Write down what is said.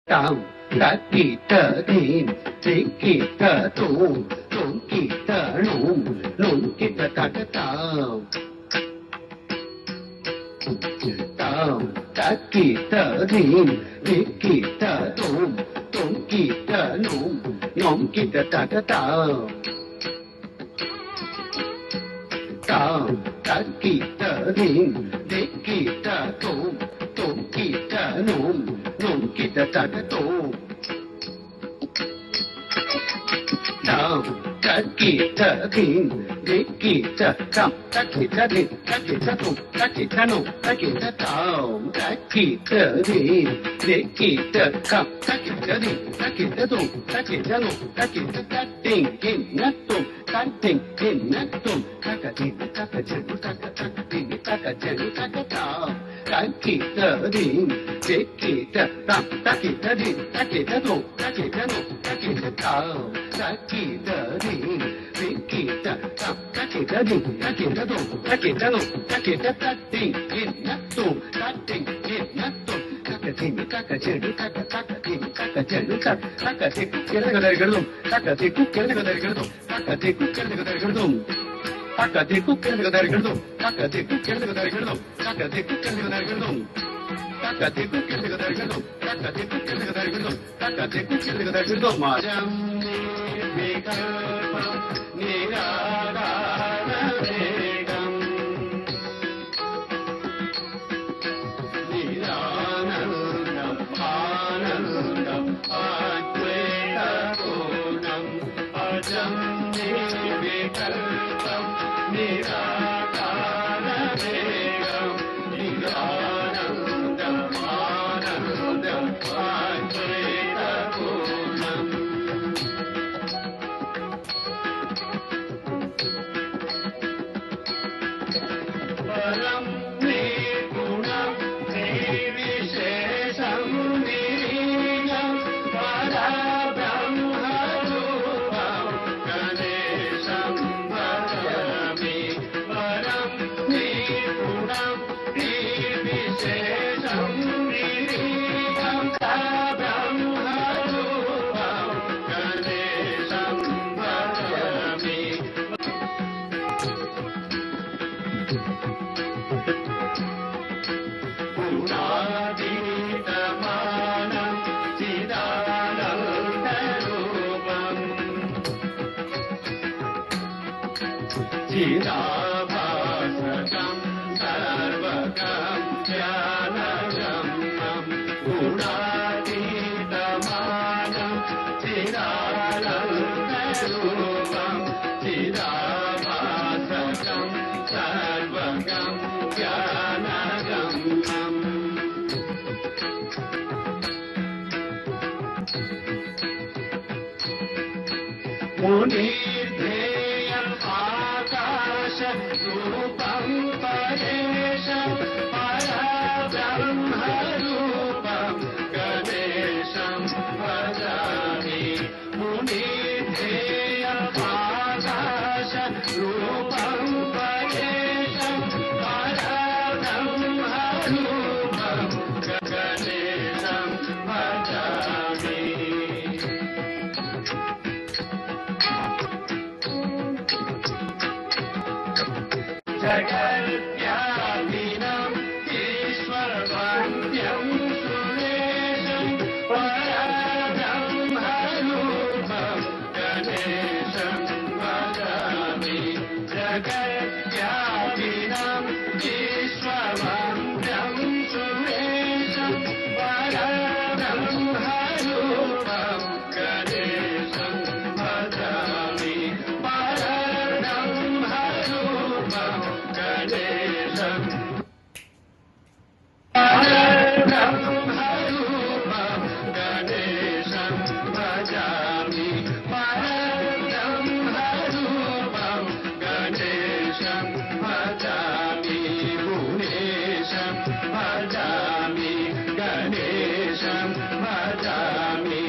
Tam ta ki ta dim, ti ki ta tum, tum ki ta num, num ki ta ta ta tam. Tam ta ki ta dim, ti ki ta tum, tum ki ta num, num ki ta ta ta tam. Tam ta ki ta dim, ti ki ta tum, tum ki ta num, num ki ta ta ta tum. Tam ta ki ta dim, ti ki ta tam, ta ki ta dim, ta ki ta tum, ta ki ta num, ta ki ta tam, ta ki ta dim, ti ki ta tam, ta ki ta dim, ta ki ta tum, ta ki ta num, ta ki ta ta dim, dim na tum, ta dim, dim na tum, ta ka dim, ta ka dim, ta ka dim, ta ka dim, ta ka tam. Ta ki ta dim, ti ki ta tam, ta ki ta dim, ta ki ta tum, ta ki ta num, ta ki ta tam. Ta ki ta dim, ti ki ta tam, ta ki ta dim, ta ki ta tum, ta ki ta num, ta ki ta ta dim, dim na tum, ta dim, dim na tum. Ta ka dim, ta ka dim, ta ka dim, ta ka dim, ta ka dim, కింద గదరి గడదం, ta ka dim, కింద గదరి గడదం, ta ka dim, కింద గదరి గడదం. Takatiku కిందకు దరిగడదాం, takatiku కిందకు దరిగడదాం, takatiku కిందకు దరిగడదాం, takatiku కిందకు దరిగడదాం, takatiku కిందకు దరిగడదాం, takatiku కిందకు దరిగడదాం. మాజం నిర్వికల్పం నిరాధార వేగం నిరానందం ఆనందం అద్వైత పూర్ణం అజం నిర్వికల్పం నిరాకార వేగం నిరానందం ఆనందం అద్వైత పూర్ణం. పరం నిర్గుణం నిర్విశేషం నిరీయం పరబ్రహ్మరూపం గణేశం భజామి. పరం నిర్గుణం నిర్విశేషం నిరీయం పరబ్రహ్మరూపం గణేశం భజామి. గుణాతీతమానం చిదానందరూపం చిదాభాసకం సర్వకం జ్ఞానగమ్యం. గుణాతీతమానం చిదానందరూపం చిదాభాసకం సర్వకం జ్ఞానగమ్యం. మునిర్ధేయం ఆకాశ రూపం పరేశం పరబ్రహ్మరూపం గణేశం భజామి. మునిర్ధేయం ఆకాశ రూపం పరేశం పరబ్రహ్మరూపం గణేశం భజామి. జగద్వ్యాపినం ఈశ్వరవంద్యం సురేశం పరబ్రహ్మరూపం గణేశం భజామి. జగద్వ్యాపినం ఈశ్వరవంద్యం సురేశం పరబ్రహ్మరూపం గణేశం భజామి. పరబ్రహ్మరూపం గణేశం పరబ్రహ్మరూపం గణేశం భజామి. పరబ్రహ్మరూపం గణేశం భజామి. గుణేశం భజామి గణేశం భజామి.